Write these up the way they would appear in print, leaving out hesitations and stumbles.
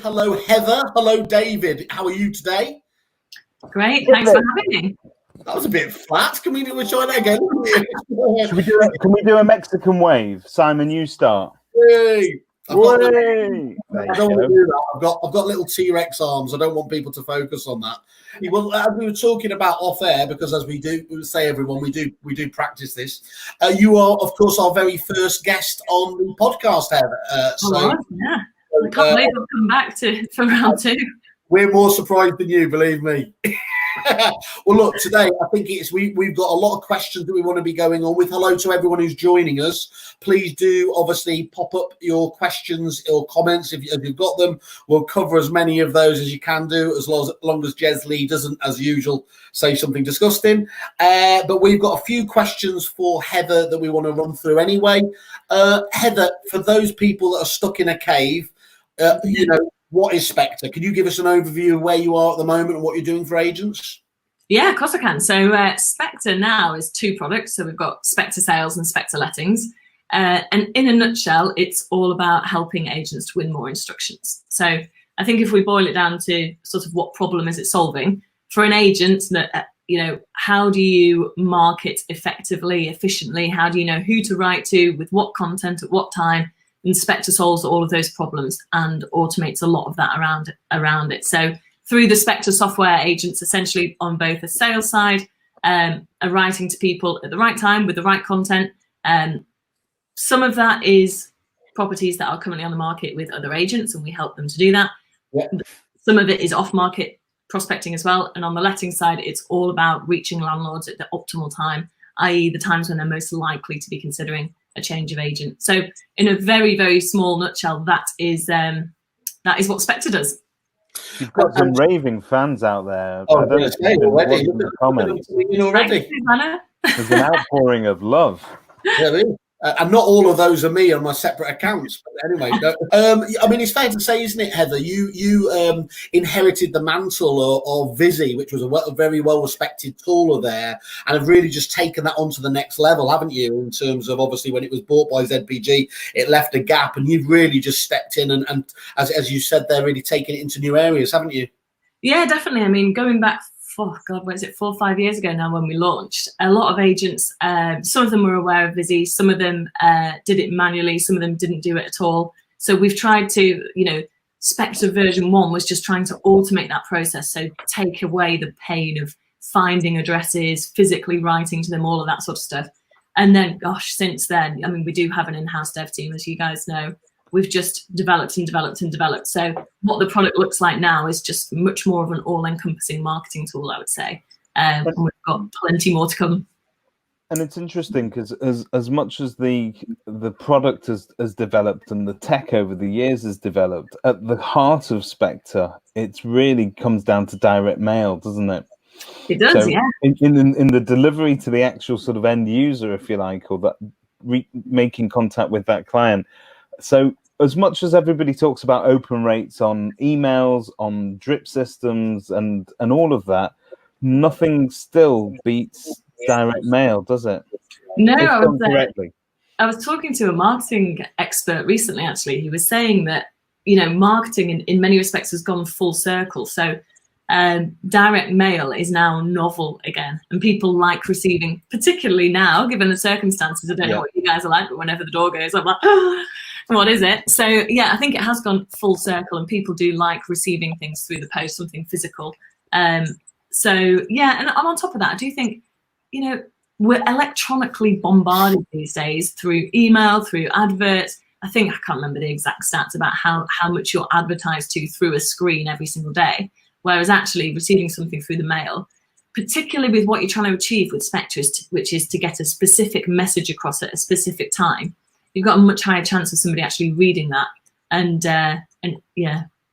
Hello, Heather. Hello, David. How are you today? Great. Thanks for having me. That was a bit flat. Can we try that again? Can we do a Mexican wave? Simon, you start. Hey. I don't want to There do that. I've got little T-Rex arms. I don't want people to focus on that. Well, as we were talking about off air, because as we say, everyone, we do practice this. You are, of course, our very first guest on the podcast, Heather. Yeah. I can't believe I've come back for round two. We're more surprised than you, believe me. Well, look, today I think we've got a lot of questions that we want to be going on with. Hello to everyone who's joining us. Please do obviously pop up your questions or comments if you've got them. We'll cover as many of those as you can do, as long as Jez Lee doesn't, as usual, say something disgusting. But we've got a few questions for Heather that we want to run through anyway. Heather, for those people that are stuck in a cave, what is Spectre? Can you give us an overview of where you are at the moment and what you're doing for agents? Yeah, of course I can. So Spectre now is two products. So we've got Spectre Sales and Spectre Lettings. And in a nutshell, it's all about helping agents to win more instructions. So I think if we boil it down to sort of what problem is it solving, for an agent, how do you market effectively, efficiently? How do you know who to write to, with what content, at what time? And Spectre solves all of those problems and automates a lot of that around it. So through the Spectre software, agents essentially on both the sales side are writing to people at the right time with the right content. Some of that is properties that are currently on the market with other agents, and we help them to do that. Yeah. Some of it is off-market prospecting as well. And on the letting side, it's all about reaching landlords at the optimal time, i.e. the times when they're most likely to be considering a change of agent. So in a very, very small nutshell, that is what Spectre does. You've got some raving fans out there. Oh, I don't know if you've been watching the comments. Already. There's an outpouring of love. Yeah, and not all of those are me on my separate accounts. But anyway, I mean, it's fair to say, isn't it, Heather? You inherited the mantle of Visi, which was a very well-respected tool there, and have really just taken that onto the next level, haven't you? In terms of, obviously, when it was bought by ZPG, it left a gap, and you've really just stepped in and as you said, they're really taking it into new areas, haven't you? Yeah, definitely. I mean, going back, 4 or 5 years ago now when we launched, a lot of agents, some of them were aware of Visi, some of them did it manually, some of them didn't do it at all. So we've tried to, Spectre version 1 was just trying to automate that process. So take away the pain of finding addresses, physically writing to them, all of that sort of stuff. And then, gosh, since then, I mean, we do have an in-house dev team, as you guys know. We've just developed and developed and developed. So what the product looks like now is just much more of an all-encompassing marketing tool, I would say. And we've got plenty more to come. And it's interesting because as much as the product has developed and the tech over the years has developed, at the heart of Spectre, it really comes down to direct mail, doesn't it? It does, so yeah. In the delivery to the actual sort of end user, if you like, or that making contact with that client. So as much as everybody talks about open rates on emails, on drip systems and all of that, nothing still beats direct mail, does it? No, I was talking to a marketing expert recently, actually. He was saying that, marketing in many respects has gone full circle. So direct mail is now novel again, and people like receiving, particularly now, given the circumstances. I don't know what you guys are like, but whenever the door goes, I'm like, what is it? So yeah, I think it has gone full circle, and people do like receiving things through the post, something physical. So yeah, and on top of that, I do think, we're electronically bombarded these days through email, through adverts. I can't remember the exact stats about how much you're advertised to through a screen every single day, whereas actually receiving something through the mail, particularly with what you're trying to achieve with Spectre, which is to get a specific message across at a specific time, you've got a much higher chance of somebody actually reading that and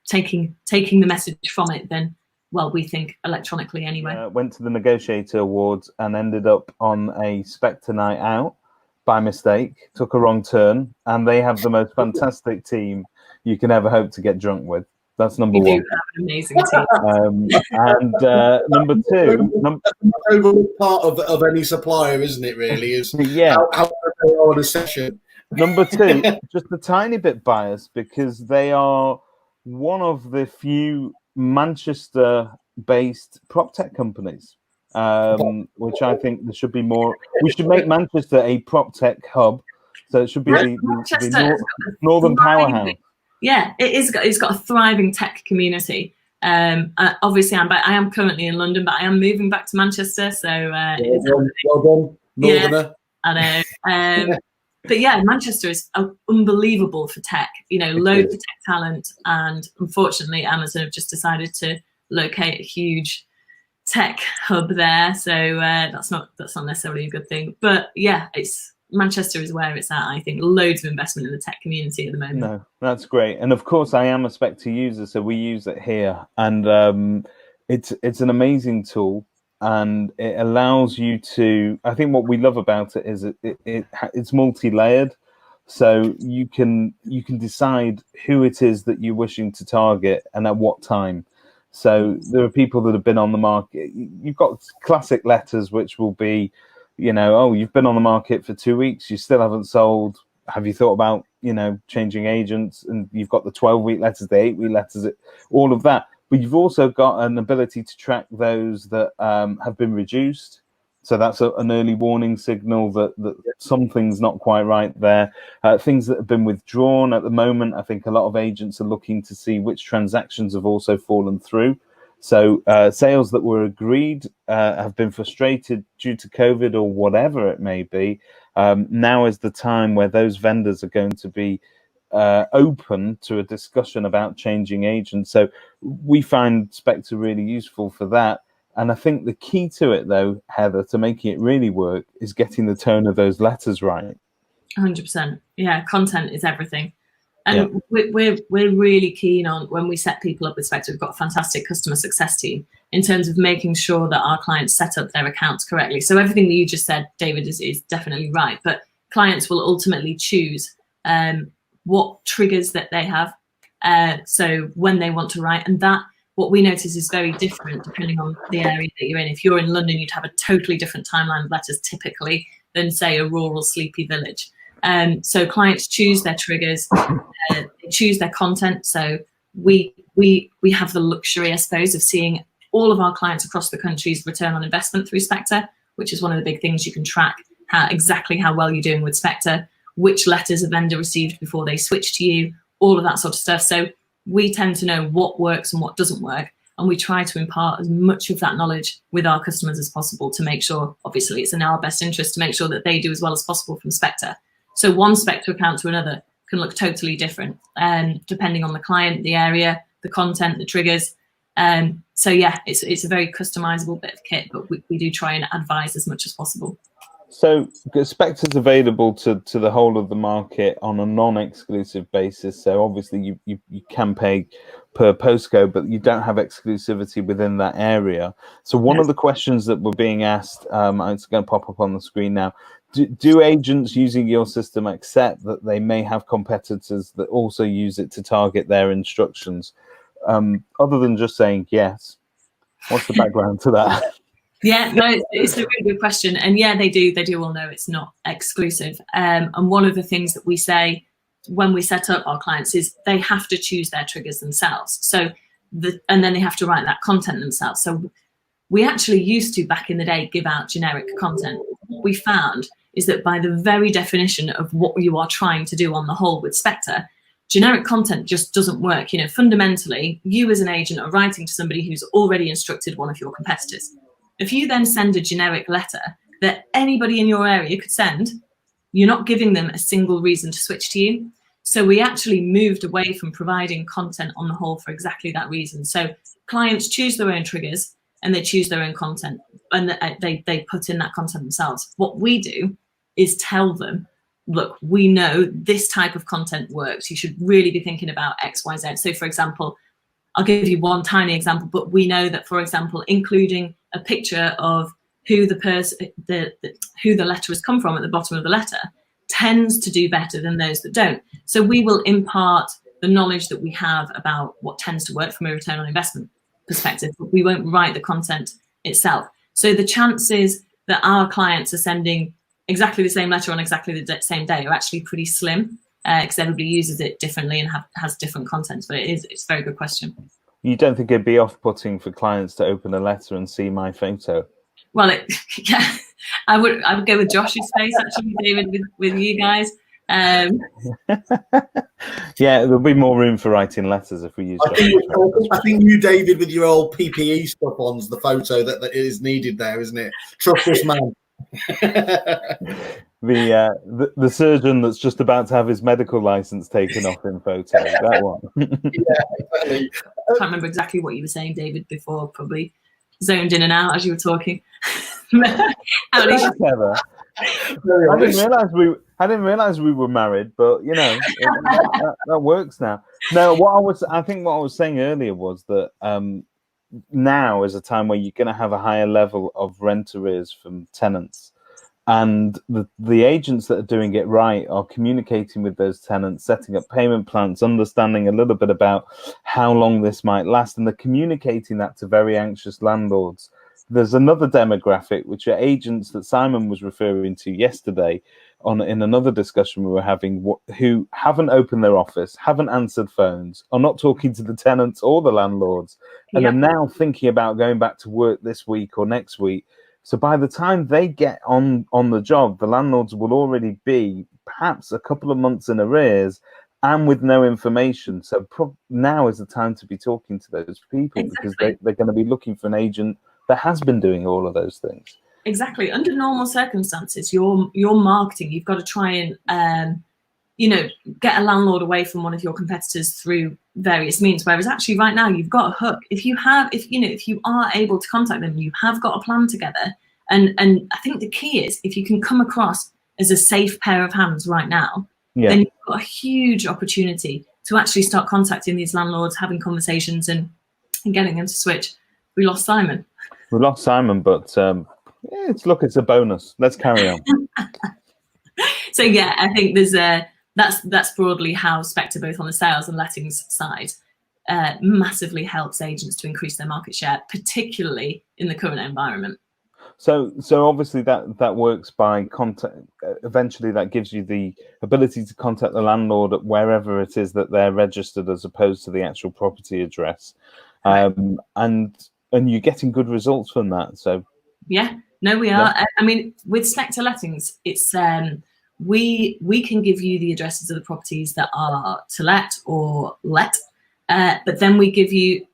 taking the message from it than, well, we think electronically anyway. Went to the Negotiator Awards and ended up on a Spectre night out by mistake, took a wrong turn, and they have the most fantastic team you can ever hope to get drunk with. That's number one. We do have an amazing team. And number two, overall part of any supplier, isn't it? Really, is how they are on a session. Number two, just a tiny bit biased because they are one of the few Manchester-based prop tech companies, which I think there should be more. We should make Manchester a prop tech hub, so it should be the northern powerhouse. Yeah, it's got a thriving tech community. Obviously, I am currently in London, but I am moving back to Manchester. So well done, Northerner. Yeah, I know. But yeah, Manchester is unbelievable for tech. Loads of tech talent, and unfortunately, Amazon have just decided to locate a huge tech hub there. So that's not necessarily a good thing. But yeah, Manchester is where it's at. I think loads of investment in the tech community at the moment. No, that's great. And of course, I am a Spectre user, so we use it here, and it's an amazing tool. And it allows you to, I think what we love about it is it's multi-layered. So you can decide who it is that you're wishing to target and at what time. So there are people that have been on the market. You've got classic letters, which will be, oh, you've been on the market for 2 weeks, you still haven't sold. Have you thought about, changing agents? And you've got the 12-week letters, the 8-week letters, all of that. But you've also got an ability to track those that have been reduced. So that's an early warning signal that something's not quite right there. Things that have been withdrawn at the moment, I think a lot of agents are looking to see which transactions have also fallen through. So sales that were agreed have been frustrated due to COVID or whatever it may be. Now is the time where those vendors are going to be open to a discussion about changing agents. So we find Spectre really useful for that. And I think the key to it, though, Heather, to making it really work is getting the tone of those letters right. 100%. Yeah, content is everything. And we're really keen on, when we set people up with Spectre, we've got a fantastic customer success team in terms of making sure that our clients set up their accounts correctly. So everything that you just said, David, is definitely right. But clients will ultimately choose what triggers that they have, so when they want to write, and that what we notice is very different depending on the area that you're in. If you're in London, you'd have a totally different timeline of letters typically than, say, a rural sleepy village. So clients choose their triggers, they choose their content. So we have the luxury, I suppose, of seeing all of our clients across the country's return on investment through Spectre, which is one of the big things you can track, exactly how well you're doing with Spectre, which letters a vendor received before they switched to you, all of that sort of stuff. So we tend to know what works and what doesn't work, and we try to impart as much of that knowledge with our customers as possible to make sure, obviously, it's in our best interest to make sure that they do as well as possible from Spectre. So one Spectre account to another can look totally different, depending on the client, the area, the content, the triggers. So yeah, it's a very customizable bit of kit, but we do try and advise as much as possible. So Spectre's available to the whole of the market on a non-exclusive basis. So obviously you can pay per postcode, but you don't have exclusivity within that area. So one of the questions that were being asked, it's going to pop up on the screen now. Do agents using your system accept that they may have competitors that also use it to target their instructions? Other than just saying yes, what's the background to that? Yeah, no, it's a really good question. And yeah, they do all know it's not exclusive. And one of the things that we say when we set up our clients is they have to choose their triggers themselves. So and then they have to write that content themselves. So we actually used to, back in the day, give out generic content. What we found is that by the very definition of what you are trying to do on the whole with Spectre, generic content just doesn't work. Fundamentally, you as an agent are writing to somebody who's already instructed one of your competitors. If you then send a generic letter that anybody in your area could send, you're not giving them a single reason to switch to you. So we actually moved away from providing content on the whole for exactly that reason. So clients choose their own triggers and they choose their own content, and they put in that content themselves. What we do is tell them, look, we know this type of content works. You should really be thinking about X, Y, Z. So for example, I'll give you one tiny example, but we know that, for example, including a picture of who the letter has come from at the bottom of the letter tends to do better than those that don't. So we will impart the knowledge that we have about what tends to work from a return on investment perspective, but we won't write the content itself. So the chances that our clients are sending exactly the same letter on exactly the same day are actually pretty slim. because everybody uses it differently and has different content. But it's a very good question. You don't think it'd be off-putting for clients to open a letter and see my photo? Well, yeah, I would go with Josh's face actually, David, with you guys. Yeah, there'll be more room for writing letters if we use. I think you, David, with your old PPE stuff on's the photo that is needed there, isn't it? Trust this man. The surgeon that's just about to have his medical license taken off in photo. That one. Yeah, exactly. I can't remember exactly what you were saying, David, before. Probably zoned in and out as you were talking. Clever. I didn't realize we were married, but you know that works now. No, I think what I was saying earlier was that now is a time where you're going to have a higher level of rent arrears from tenants, and the agents that are doing it right are communicating with those tenants, setting up payment plans, understanding a little bit about how long this might last, and they're communicating that to very anxious landlords. There's another demographic, which are agents that Simon was referring to yesterday in another discussion we were having, who haven't opened their office, haven't answered phones, are not talking to the tenants or the landlords, and are now thinking about going back to work this week or next week. So by the time they get on the job, the landlords will already be perhaps a couple of months in arrears and with no information. So now is the time to be talking to those people, because they're going to be looking for an agent that has been doing all of those things. Exactly. Under normal circumstances, your marketing, you've got to try and get a landlord away from one of your competitors through various means. Whereas actually right now you've got a hook. If you are able to contact them, you have got a plan together. And I think the key is, if you can come across as a safe pair of hands right now, then you've got a huge opportunity to actually start contacting these landlords, having conversations and getting them to switch. We lost Simon. We lost Simon, but it's a bonus. Let's carry on. So yeah, I think there's that's broadly how Spectre, both on the sales and lettings side, massively helps agents to increase their market share, particularly in the current environment. So obviously that works by contact. Eventually, that gives you the ability to contact the landlord at wherever it is that they're registered, as opposed to the actual property address, and you're getting good results from that. So yeah, no, we are. Yeah. I mean, with Spectre Lettings, it's we can give you the addresses of the properties that are to let or let, but then we give you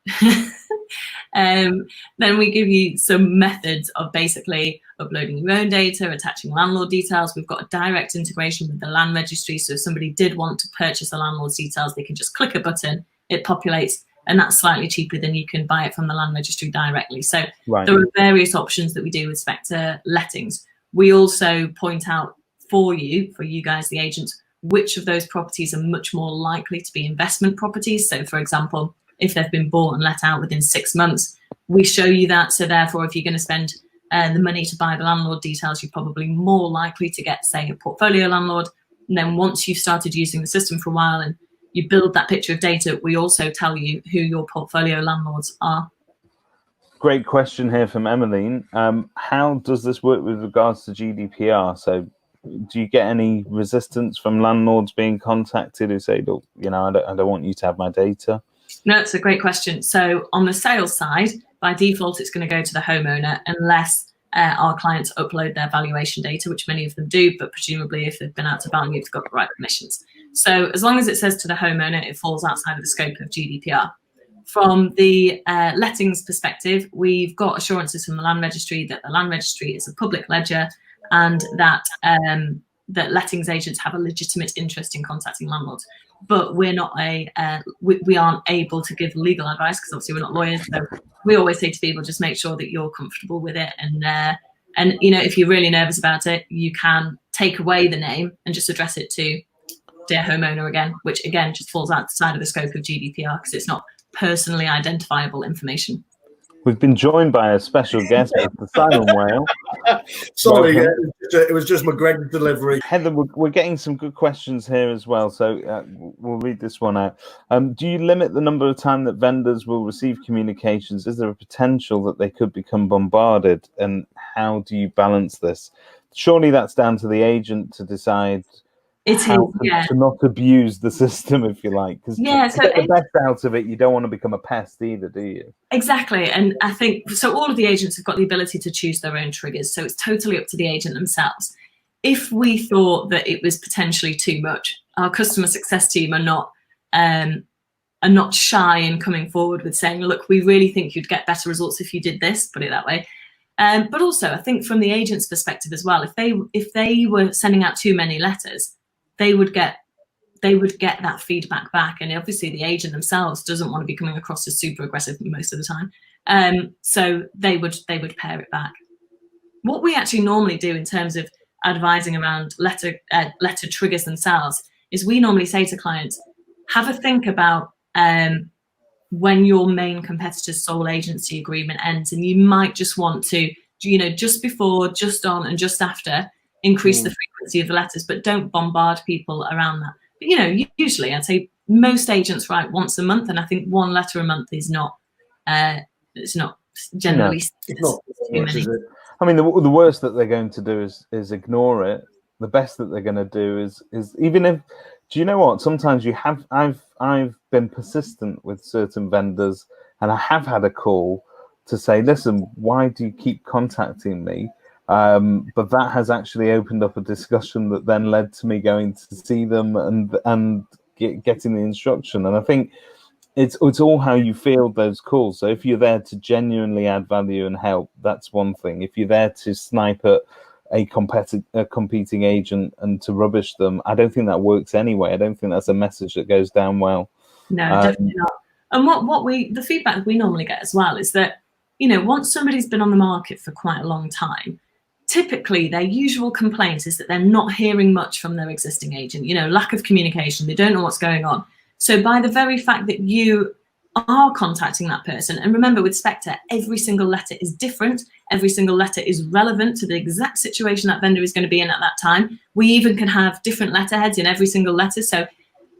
some methods of basically uploading your own data, attaching landlord details. We've got a direct integration with the land registry, so if somebody did want to purchase a landlord's details, they can just click a button, it populates, and that's slightly cheaper than you can buy it from the land registry directly. So there are various options that we do with Spectre Lettings. We also point out for you guys, the agents, which of those properties are much more likely to be investment properties. So for example, if they've been bought and let out within 6 months, we show you that. So therefore, if you're going to spend the money to buy the landlord details, you're probably more likely to get, say, a portfolio landlord. And then once you've started using the system for a while and you build that picture of data, we also tell you who your portfolio landlords are. Great question here from Emmeline. How does this work with regards to GDPR? So do you get any resistance from landlords being contacted who say, look, I don't want you to have my data? No, it's a great question. So on the sales side, by default, it's going to go to the homeowner unless our clients upload their valuation data, which many of them do, but presumably if they've been out to value, they've got the right permissions. So as long as it says to the homeowner, it falls outside of the scope of GDPR. From the lettings perspective, we've got assurances from the land registry that the land registry is a public ledger, and that that lettings agents have a legitimate interest in contacting landlords. But we're not we aren't able to give legal advice, because obviously we're not lawyers. So we always say to people, just make sure that you're comfortable with it, and if you're really nervous about it, you can take away the name and just address it to dear homeowner again, which again just falls outside of the scope of GDPR because it's not personally identifiable information. We've been joined by a special guest, Mr. Simon Whale. Sorry, it was just McGregor's delivery. Heather, we're getting some good questions here as well, so we'll read this one out. Do you limit the number of times that vendors will receive communications? Is there a potential that they could become bombarded? And how do you balance this? Surely that's down to the agent to decide to not abuse the system, if you like, because to get the best out of it, you don't want to become a pest either, do you? Exactly. And I think so all of the agents have got the ability to choose their own triggers, so it's totally up to the agent themselves. If we thought that it was potentially too much, our customer success team are not shy in coming forward with saying, look, we really think you'd get better results if you did this, put it that way. But also I think from the agent's perspective as well, if they were sending out too many letters, they would get that feedback back, and obviously the agent themselves doesn't want to be coming across as super aggressive most of the time. So they would pare it back. What we actually normally do in terms of advising around letter triggers themselves is we normally say to clients, have a think about when your main competitor's sole agency agreement ends, and you might just want to, just before, just on, and just after, increase the frequency of the letters, but don't bombard people around that. But, usually I'd say most agents write once a month, and I think one letter a month is not, it's not generally. It's not too much, is it? I mean, the worst that they're going to do is ignore it. The best that they're going to do is even if, do you know what? Sometimes I've been persistent with certain vendors, and I have had a call to say, listen, why do you keep contacting me? But that has actually opened up a discussion that then led to me going to see them and getting the instruction. And I think it's all how you field those calls. So if you're there to genuinely add value and help, that's one thing. If you're there to snipe at a competing agent and to rubbish them, I don't think that works anyway. I don't think that's a message that goes down well. No, definitely not. And the feedback we normally get as well is that, once somebody's been on the market for quite a long time, typically their usual complaint is that they're not hearing much from their existing agent, lack of communication, they don't know what's going on. So by the very fact that you are contacting that person, and remember with Spectre, every single letter is different, every single letter is relevant to the exact situation that vendor is going to be in at that time. We even can have different letterheads in every single letter. So,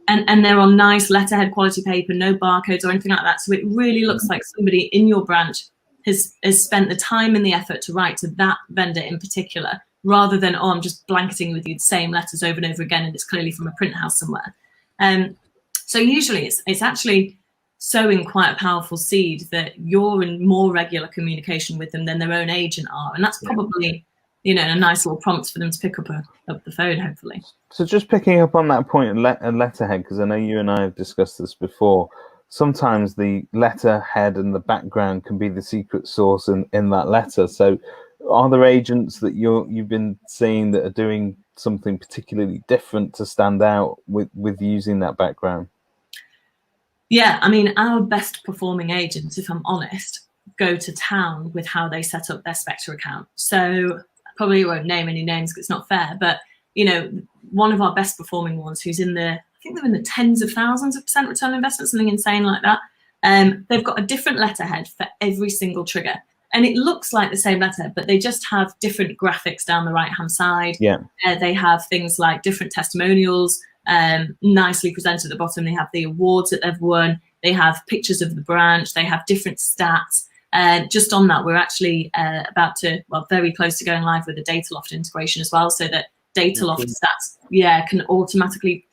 and they're on nice letterhead quality paper, no barcodes or anything like that. So it really looks like somebody in your branch has spent the time and the effort to write to that vendor in particular, rather than, I'm just blanketing with you the same letters over and over again, and it's clearly from a print house somewhere. So usually it's actually sowing quite a powerful seed that you're in more regular communication with them than their own agent are. And that's probably, a nice little prompt for them to pick up the phone, hopefully. So just picking up on that point and letterhead, because I know you and I have discussed this before, sometimes the letterhead and the background can be the secret sauce in that letter. So are there agents that you've been seeing that are doing something particularly different to stand out with using that background? Yeah, I mean, our best performing agents, if I'm honest, go to town with how they set up their Spectre account. So I probably won't name any names because it's not fair, but one of our best performing ones who's I think they're in the tens of thousands of % return on investment, something insane like that. They've got a different letterhead for every single trigger. And it looks like the same letterhead, but they just have different graphics down the right-hand side. Yeah. They have things like different testimonials, nicely presented at the bottom. They have the awards that they've won. They have pictures of the branch. They have different stats. Just on that, we're actually very close to going live with the Dataloft integration as well, so that Dataloft stats, can automatically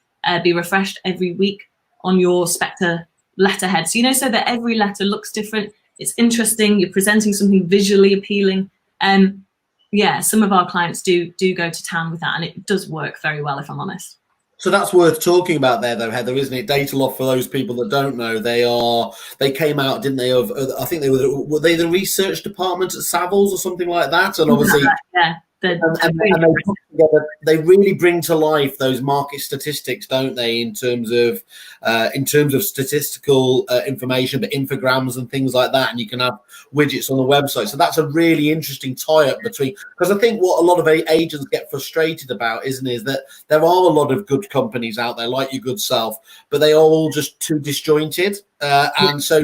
be refreshed every week on your Spectre letterhead. So, so that every letter looks different. It's interesting. You're presenting something visually appealing. Some of our clients do go to town with that, and it does work very well, if I'm honest. So that's worth talking about there, though, Heather, isn't it? Dataloft, for those people that don't know, they came out, didn't they? I think were they the research department at Savills or something like that? And obviously, and they really bring to life those market statistics, don't they? In terms of statistical information, but infograms and things like that, and you can have widgets on the website. So that's a really interesting tie-up between, because I think what a lot of agents get frustrated about is that there are a lot of good companies out there, like your good self, but they are all just too disjointed, and so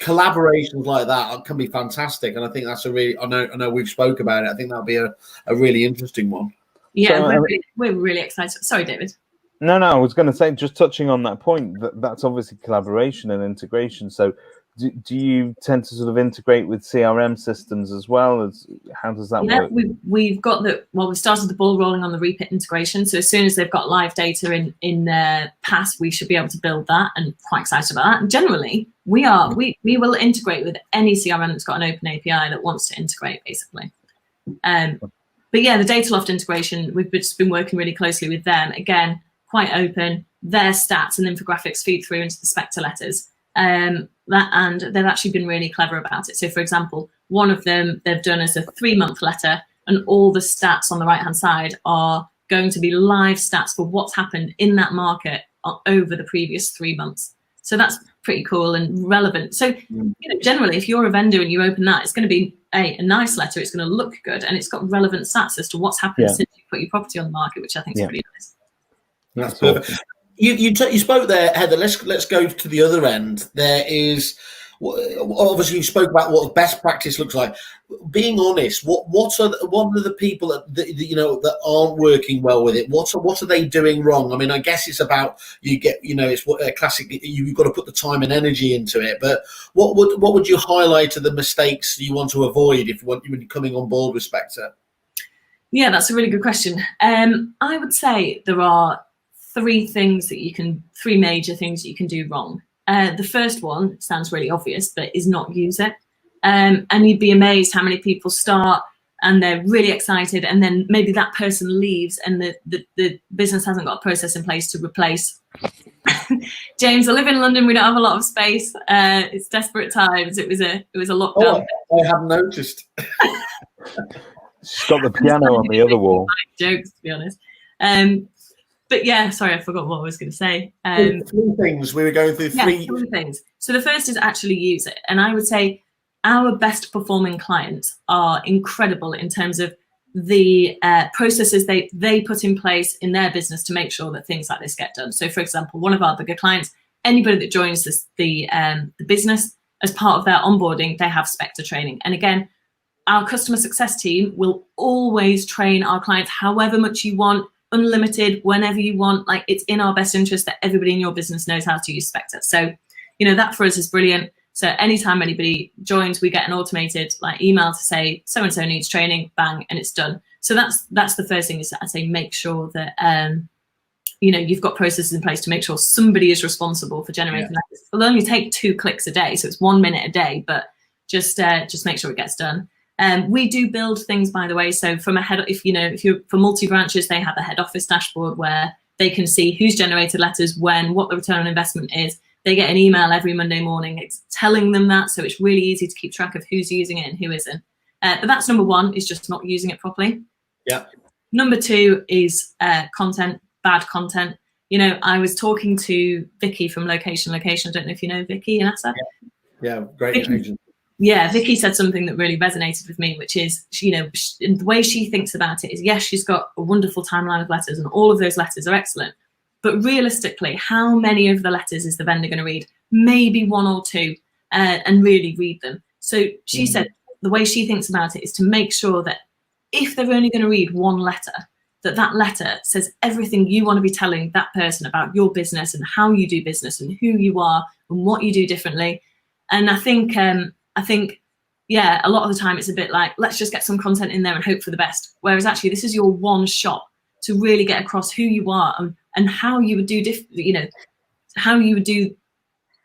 collaborations like that can be fantastic. And I think that's I know we've spoke about it. I think that'll be a really interesting one. Yeah, so, we're really excited. Sorry, David. No, I was going to say, just touching on that point, that's obviously collaboration and integration. So do you tend to sort of integrate with CRM systems as well? How does that work? We've got we started the ball rolling on the Repit integration. So as soon as they've got live data in their pass, we should be able to build that, and quite excited about that. And generally, we will integrate with any CRM that's got an open API that wants to integrate, basically. But yeah, the Dataloft integration, we've just been working really closely with them. Again, quite open. Their stats and infographics feed through into the Spectre letters. And they've actually been really clever about it. So, for example, one of them they've done as a 3-month letter, and all the stats on the right-hand side are going to be live stats for what's happened in that market over the previous 3 months. So that's pretty cool and relevant. So, generally, if you're a vendor and you open that, it's going to be a nice letter. It's going to look good, and it's got relevant stats as to what's happened since you put your property on the market, which I think is pretty nice. That's perfect. You spoke there, Heather. Let's go to the other end. There is obviously you spoke about what best practice looks like. Being honest, what are the people that aren't working well with it? What are they doing wrong? I mean, I guess it's about it's what a classic. You've got to put the time and energy into it. But what would you highlight are the mistakes you want to avoid when you're coming on board with Spectre? Yeah, that's a really good question. I would say there are three major things that you can do wrong. The first one sounds really obvious, but is not use it. And you'd be amazed how many people start and they're really excited, and then maybe that person leaves and the business hasn't got a process in place to replace. James, I live in London. We don't have a lot of space. It's desperate times. It was a lockdown. Oh, I haven't noticed. She's got the piano on the other wall. Jokes, to be honest. But yeah, sorry, I forgot what I was going to say. Three things. We were going through three things. So the first is actually use it. And I would say our best performing clients are incredible in terms of the processes they put in place in their business to make sure that things like this get done. So for example, one of our bigger clients, anybody that joins the business, as part of their onboarding, they have Spectre training. And again, our customer success team will always train our clients however much you want, unlimited, whenever you want. Like, it's in our best interest that everybody in your business knows how to use Spectre. So, that for us is brilliant. So anytime anybody joins, we get an automated email to say so-and-so needs training, bang, and it's done. So that's the first thing, is that I say make sure that you've got processes in place to make sure somebody is responsible for generating that. It'll only take 2 clicks a day, so it's 1 minute a day, but just make sure it gets done. We do build things, by the way. So from if you're for multi-branches, they have a head office dashboard where they can see who's generated letters, when, what the return on investment is. They get an email every Monday morning. It's telling them that, so it's really easy to keep track of who's using it and who isn't. But that's number one, is just not using it properly. Yeah. Number two is content, bad content. I was talking to Vicky from Location. I don't know if you know Vicky and Asa. Yeah, great agent. Yeah, Vicky said something that really resonated with me, which is, the way she thinks about it is, yes, she's got a wonderful timeline of letters and all of those letters are excellent. But realistically, how many of the letters is the vendor going to read? Maybe 1 or 2 and really read them. So she said the way she thinks about it is to make sure that if they're only going to read 1 letter, that letter says everything you want to be telling that person about your business and how you do business and who you are and what you do differently. And I think, yeah, a lot of the time it's a bit like, let's just get some content in there and hope for the best. Whereas actually, this is your one shot to really get across who you are and how you would do how you would do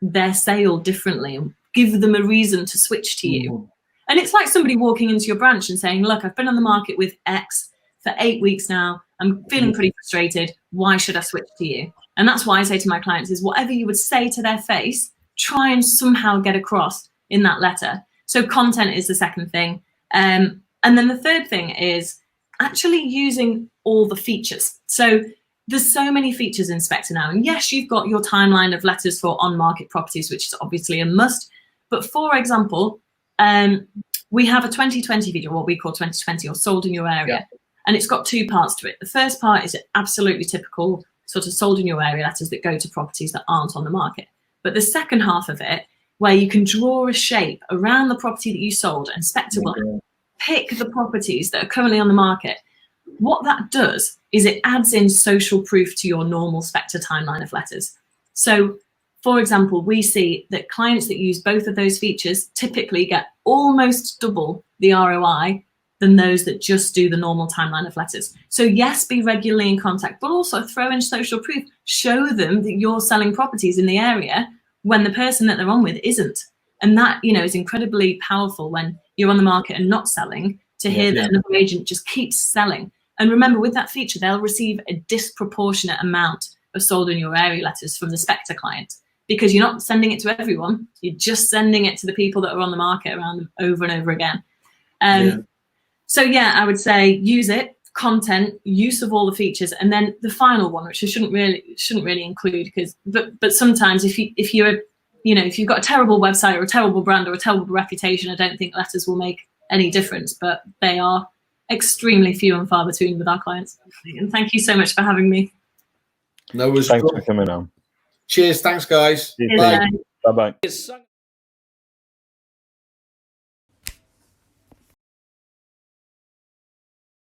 their sale differently and give them a reason to switch to you. And it's like somebody walking into your branch and saying, look, I've been on the market with X for 8 weeks now. I'm feeling pretty frustrated. Why should I switch to you? And that's why I say to my clients is, whatever you would say to their face, try and somehow get across in that letter. So content is the second thing. And then the third thing is actually using all the features. So there's so many features in Spectre now. And yes, you've got your timeline of letters for on-market properties, which is obviously a must. But for example, we have a 2020 feature, what we call 2020 or sold in your area. Yeah. And it's got 2 parts to it. The first part is absolutely typical sort of sold in your area letters that go to properties that aren't on the market. But the second half of it, where you can draw a shape around the property that you sold, and Spectre will pick the properties that are currently on the market. What that does is it adds in social proof to your normal Spectre timeline of letters. So for example, we see that clients that use both of those features typically get almost double the ROI than those that just do the normal timeline of letters. So yes, be regularly in contact, but also throw in social proof. Show them that you're selling properties in the area when the person that they're on with isn't. And that, you know, is incredibly powerful when you're on the market and not selling, to hear that another agent just keeps selling. And remember, with that feature, they'll receive a disproportionate amount of sold in your area letters from the Spectre client, because you're not sending it to everyone. You're just sending it to the people that are on the market around them over and over again. So yeah, I would say use it, content, use of all the features, and then the final one, which I shouldn't really include, because but sometimes if you're you know, if you've got a terrible website or a terrible brand or a terrible reputation, I don't think letters will make any difference, but they are extremely few and far between with our clients. And thank you so much for having me. No worries. Thanks for coming on. Cheers. Thanks, guys. Bye bye.